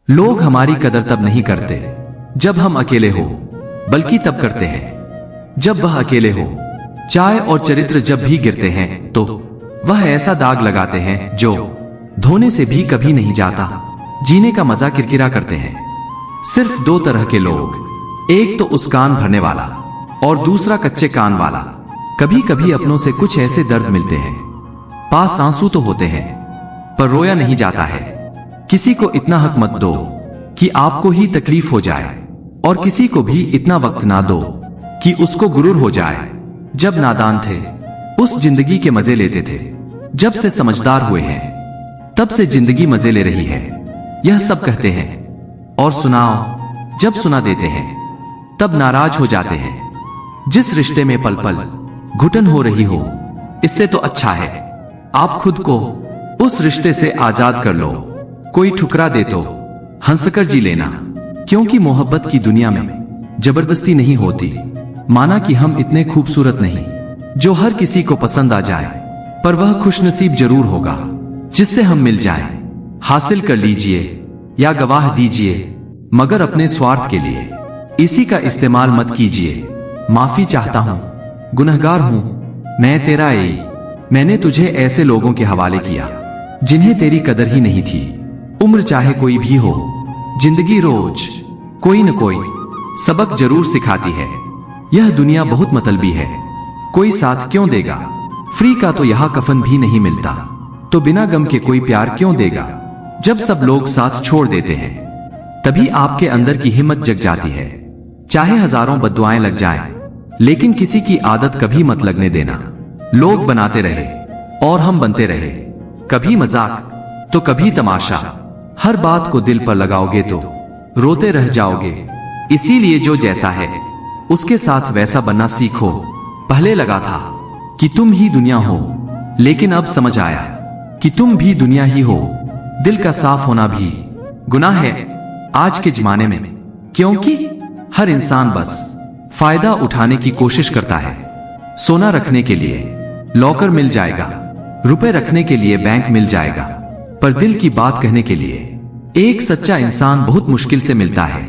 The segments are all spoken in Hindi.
लोग हमारी कदर तब नहीं करते जब हम अकेले हो, बल्कि तब करते हैं जब वह अकेले हो। चाय और चरित्र जब भी गिरते हैं तो वह ऐसा दाग लगाते हैं जो धोने से भी कभी नहीं जाता। जीने का मजा किरकिरा करते हैं। सिर्फ दो तरह के लोग, एक तो उस कान भरने वाला और दूसरा कच्चे कान वाला। कभी कभी अपनों से कुछ ऐसे दर्द मिलते हैं, पास आंसू तो होते हैं पर रोया नहीं जाता है। किसी को इतना हक मत दो कि आपको ही तकलीफ हो जाए, और किसी को भी इतना वक्त ना दो कि उसको गुरूर हो जाए। जब नादान थे उस जिंदगी के मजे लेते थे, जब से समझदार हुए हैं तब से जिंदगी मजे ले रही है। यह सब कहते हैं और सुनाओ, जब सुना देते हैं तब नाराज हो जाते हैं। जिस रिश्ते में पल पल घुटन हो रही हो, इससे तो अच्छा है आप खुद को उस रिश्ते से आजाद कर लो। कोई ठुकरा दे तो हंसकर जी लेना, क्योंकि मोहब्बत की दुनिया में जबरदस्ती नहीं होती। माना कि हम इतने खूबसूरत नहीं जो हर किसी को पसंद आ जाए, पर वह खुशनसीब जरूर होगा जिससे हम मिल जाएं। हासिल कर लीजिए या गवाह दीजिए, मगर अपने स्वार्थ के लिए इसी का इस्तेमाल मत कीजिए। माफी चाहता हूं, गुनहगार हूं मैं तेरा। मैंने तुझे ऐसे लोगों के हवाले किया जिन्हें तेरी कदर ही नहीं थी। उम्र चाहे कोई भी हो, जिंदगी रोज कोई न कोई सबक जरूर सिखाती है। यह दुनिया बहुत मतलबी है, कोई साथ क्यों देगा। फ्री का तो यहाँ कफन भी नहीं मिलता, तो बिना गम के कोई प्यार क्यों देगा। जब सब लोग साथ छोड़ देते हैं तभी आपके अंदर की हिम्मत जग जाती है। चाहे हजारों बद्दुआएं लग जाएं, लेकिन किसी की आदत कभी मत लगने देना। लोग बनाते रहे और हम बनते रहे, कभी मजाक तो कभी तमाशा। हर बात को दिल पर लगाओगे तो रोते रह जाओगे। इसीलिए जो जैसा है उसके साथ वैसा बनना सीखो। पहले लगा था कि तुम ही दुनिया हो, लेकिन अब समझ आया कि तुम भी दुनिया ही हो। दिल का साफ होना भी गुनाह है आज के जमाने में, क्योंकि हर इंसान बस फायदा उठाने की कोशिश करता है। सोना रखने के लिए लॉकर मिल जाएगा, रुपए रखने के लिए बैंक मिल जाएगा, पर दिल की बात कहने के लिए एक सच्चा इंसान बहुत मुश्किल से मिलता है,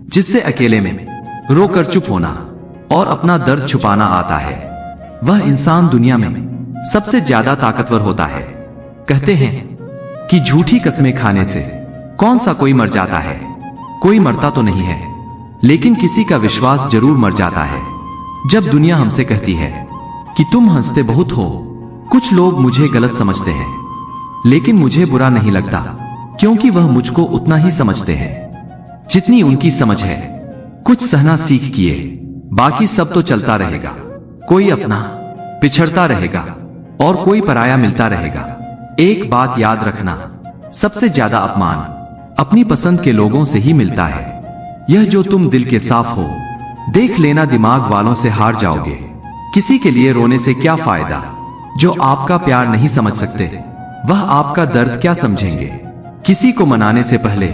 जिससे अकेले में रोकर चुप होना और अपना दर्द छुपाना आता है। वह इंसान दुनिया में सबसे ज्यादा ताकतवर होता है। कहते हैं कि झूठी कस्में खाने से कौन सा कोई मर जाता है। कोई मरता तो नहीं है, लेकिन किसी का विश्वास जरूर मर जाता है। जब दुनिया हमसे कहती है कि तुम हंसते बहुत हो, कुछ लोग मुझे गलत समझते हैं, लेकिन मुझे बुरा नहीं लगता, क्योंकि वह मुझको उतना ही समझते हैं जितनी उनकी समझ है। कुछ सहना सीख किए, बाकी सब तो चलता रहेगा। कोई अपना पिछड़ता रहेगा और कोई पराया मिलता रहेगा। एक बात याद रखना, सबसे ज्यादा अपमान अपनी पसंद के लोगों से ही मिलता है। यह जो तुम दिल के साफ हो, देख लेना दिमाग वालों से हार जाओगे। किसी के लिए रोने से क्या फायदा, जो आपका प्यार नहीं समझ सकते वह आपका दर्द क्या समझेंगे। किसी को मनाने से पहले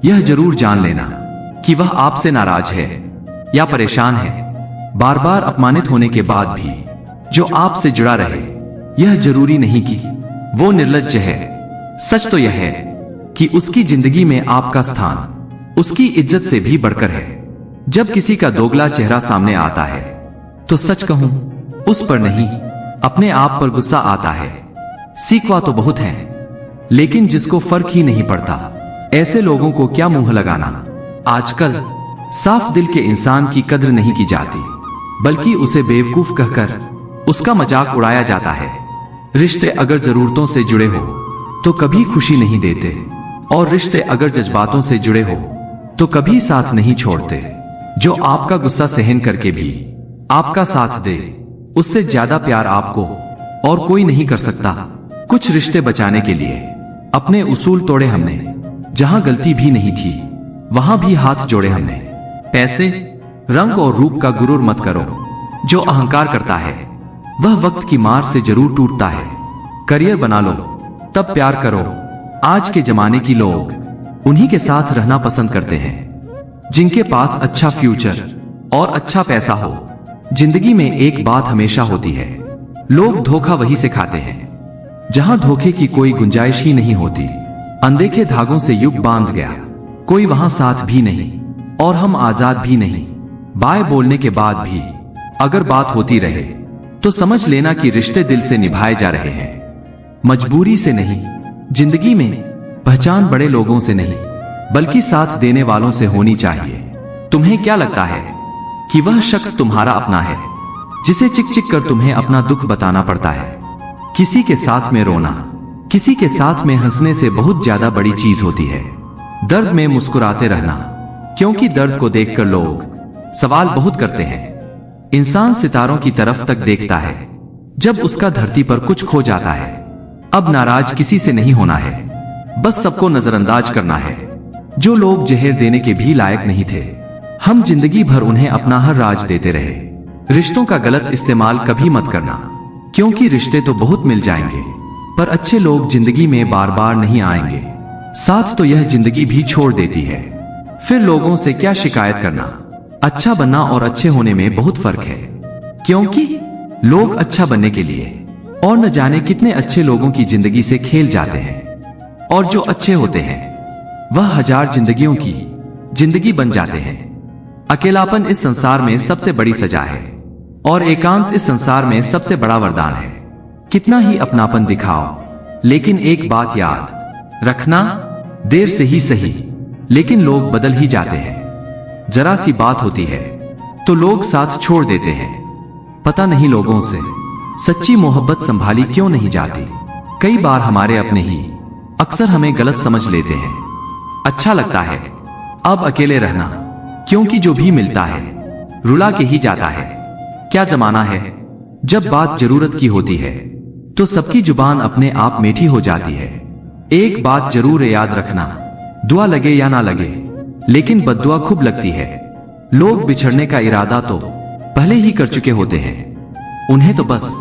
यह जरूर जान लेना कि वह आपसे नाराज है या परेशान है। बार बार अपमानित होने के बाद भी जो आपसे जुड़ा रहे, यह जरूरी नहीं कि वो निर्लज्ज है। सच तो यह है कि उसकी जिंदगी में आपका स्थान उसकी इज्जत से भी बढ़कर है। जब किसी का दोगला चेहरा सामने आता है तो सच कहूं, उस पर नहीं अपने आप पर गुस्सा आता है। सीखवा तो बहुत है, लेकिन जिसको फर्क ही नहीं पड़ता, ऐसे लोगों को क्या मुंह लगाना। आजकल साफ दिल के इंसान की कद्र नहीं की जाती, बल्कि उसे बेवकूफ कहकर उसका मजाक उड़ाया जाता है। रिश्ते अगर जरूरतों से जुड़े हो तो कभी खुशी नहीं देते, और रिश्ते अगर जज्बातों से जुड़े हो तो कभी साथ नहीं छोड़ते। जो आपका गुस्सा सहन करके भी आपका साथ दे, उससे ज्यादा प्यार आपको और कोई नहीं कर सकता। कुछ रिश्ते बचाने के लिए अपने उसूल तोड़े हमने, जहां गलती भी नहीं थी वहां भी हाथ जोड़े हमने। पैसे, रंग और रूप का गुरूर मत करो। जो अहंकार करता है वह वक्त की मार से जरूर टूटता है। करियर बना लो तब प्यार करो। आज के जमाने की लोग उन्हीं के साथ रहना पसंद करते हैं जिनके पास अच्छा फ्यूचर और अच्छा पैसा हो। जिंदगी में एक बात हमेशा होती है, लोग धोखा वहीं से खाते हैं जहां धोखे की कोई गुंजाइश ही नहीं होती। अनदेखे धागों से युग बांध गया, कोई वहां साथ भी नहीं और हम आजाद भी नहीं। बाय बोलने के बाद भी अगर बात होती रहे तो समझ लेना कि रिश्ते दिल से निभाए जा रहे हैं, मजबूरी से नहीं। जिंदगी में पहचान बड़े लोगों से नहीं बल्कि साथ देने वालों से होनी चाहिए। तुम्हें क्या लगता है कि वह शख्स तुम्हारा अपना है जिसे चिक चिक कर तुम्हें अपना दुख बताना पड़ता है? किसी के साथ में रोना, किसी के साथ में हंसने से बहुत ज्यादा बड़ी चीज होती है दर्द में मुस्कुराते रहना, क्योंकि दर्द को देखकर लोग सवाल बहुत करते हैं। इंसान सितारों की तरफ तक देखता है जब उसका धरती पर कुछ खो जाता है। अब नाराज किसी से नहीं होना है, बस सबको नजरअंदाज करना है। जो लोग जहर देने के भी लायक नहीं थे, हम जिंदगी भर उन्हें अपना हर राज देते रहे। रिश्तों का गलत इस्तेमाल कभी मत करना, क्योंकि रिश्ते तो बहुत मिल जाएंगे पर अच्छे लोग जिंदगी में बार बार नहीं आएंगे। साथ तो यह जिंदगी भी छोड़ देती है, फिर लोगों से क्या शिकायत करना। अच्छा बनना और अच्छे होने में बहुत फर्क है, क्योंकि लोग अच्छा बनने के लिए और न जाने कितने अच्छे लोगों की जिंदगी से खेल जाते हैं, और जो अच्छे होते हैं वह हजार जिंदगियों की जिंदगी बन जाते हैं। अकेलापन इस संसार में सबसे बड़ी सजा है और एकांत इस संसार में सबसे बड़ा वरदान है। कितना ही अपनापन दिखाओ, लेकिन एक बात याद रखना, देर से ही सही लेकिन लोग बदल ही जाते हैं। जरा सी बात होती है तो लोग साथ छोड़ देते हैं। पता नहीं लोगों से सच्ची मोहब्बत संभाली क्यों नहीं जाती। कई बार हमारे अपने ही अक्सर हमें गलत समझ लेते हैं। अच्छा लगता है अब अकेले रहना, क्योंकि जो भी मिलता है रुला के ही जाता है। क्या जमाना है, जब बात जरूरत की होती है तो सबकी जुबान अपने आप मीठी हो जाती है। एक बात जरूर याद रखना, दुआ लगे या ना लगे लेकिन बद्दुआ खूब लगती है। लोग बिछड़ने का इरादा तो पहले ही कर चुके होते हैं, उन्हें तो बस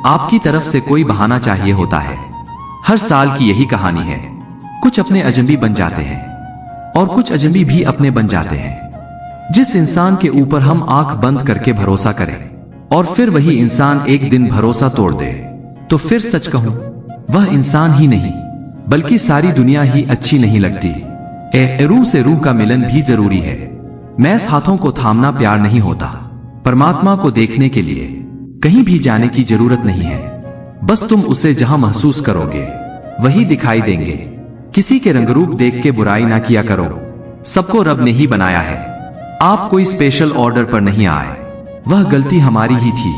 आपकी तरफ से कोई बहाना चाहिए होता है। हर साल की यही कहानी है, कुछ अपने अजनबी बन जाते हैं और कुछ अजनबी भी अपने बन जाते हैं। जिस इंसान के ऊपर हम आंख बंद करके भरोसा करें और फिर वही इंसान एक दिन भरोसा तोड़ दे, तो फिर सच कहूं वह इंसान ही नहीं बल्कि सारी दुनिया ही अच्छी नहीं लगती। रूह से रूह का मिलन भी जरूरी है। मैस हाथों को थामना प्यार नहीं होता। परमात्मा को देखने के लिए कहीं भी जाने की जरूरत नहीं है, बस तुम उसे जहां महसूस करोगे वही दिखाई देंगे। किसी के रंगरूप देख के बुराई ना किया करो, सबको रब ने ही बनाया है। आप कोई स्पेशल ऑर्डर पर नहीं आए, वह गलती हमारी ही थी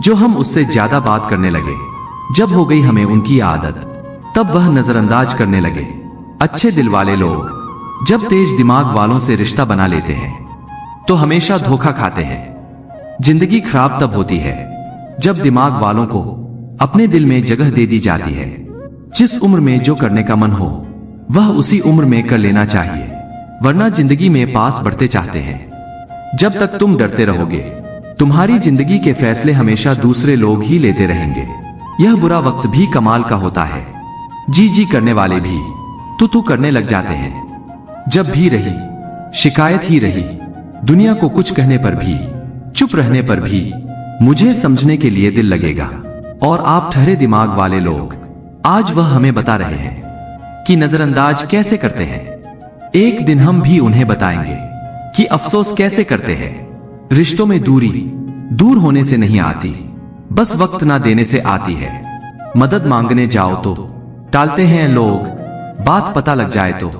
जो हम उससे ज्यादा बात करने लगे। जब हो गई हमें उनकी आदत, तब वह नजरअंदाज करने लगे। अच्छे दिल वाले लोग जब तेज दिमाग वालों से रिश्ता बना लेते हैं तो हमेशा धोखा खाते हैं। जिंदगी खराब तब होती है जब दिमाग वालों को अपने दिल में जगह दे दी जाती है। जिस उम्र में जो करने का मन हो वह उसी उम्र में कर लेना चाहिए, वरना जिंदगी में पास बढ़ते चाहते हैं। जब तक तुम डरते रहोगे तुम्हारी जिंदगी के फैसले हमेशा दूसरे लोग ही लेते रहेंगे। यह बुरा वक्त भी कमाल का होता है, जी जी करने वाले भी तू करने लग जाते हैं। जब भी रही शिकायत ही रही, दुनिया को कुछ कहने पर भी, चुप रहने पर भी मुझे समझने के लिए दिल लगेगा। और आप ठहरे दिमाग वाले लोग, आज वह हमें बता रहे हैं कि नजरअंदाज कैसे करते हैं। एक दिन हम भी उन्हें बताएंगे कि अफसोस कैसे करते हैं। रिश्तों में दूरी दूर होने से नहीं आती, बस वक्त ना देने से आती है। मदद मांगने जाओ तो टालते हैं लोग, बात पता लग जाए तो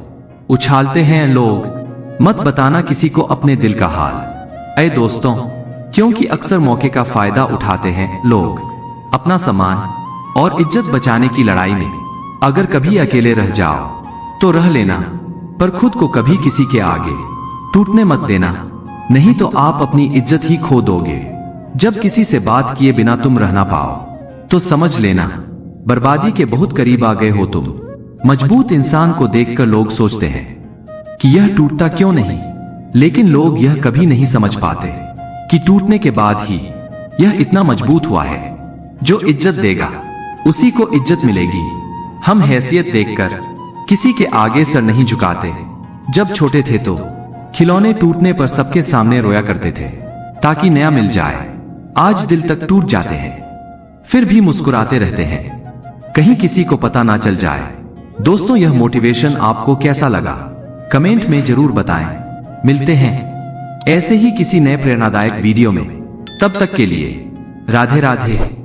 उछालते हैं लोग। मत बताना किसी को अपने दिल का हाल, ऐ दोस्तों, क्योंकि अक्सर मौके का फायदा उठाते हैं लोग। अपना सम्मान और इज्जत बचाने की लड़ाई में अगर कभी अकेले रह जाओ तो रह लेना, पर खुद को कभी किसी के आगे टूटने मत देना, नहीं तो आप अपनी इज्जत ही खो दोगे। जब किसी से बात किए बिना तुम रह ना पाओ तो समझ लेना बर्बादी के बहुत करीब आ गए हो तुम। मजबूत इंसान को देखकर लोग सोचते हैं कि यह टूटता क्यों नहीं, लेकिन लोग यह कभी नहीं समझ पाते कि टूटने के बाद ही यह इतना मजबूत हुआ है। जो इज्जत देगा उसी को इज्जत मिलेगी। हम हैसियत देखकर किसी के आगे सर नहीं झुकाते। जब छोटे थे तो खिलौने टूटने पर सबके सामने रोया करते थे ताकि नया मिल जाए। आज दिल तक टूट जाते हैं फिर भी मुस्कुराते रहते हैं, कहीं किसी को पता ना चल जाए। दोस्तों, यह मोटिवेशन आपको कैसा लगा कमेंट में जरूर बताएं। मिलते हैं ऐसे ही किसी नए प्रेरणादायक वीडियो में। तब तक के लिए राधे राधे।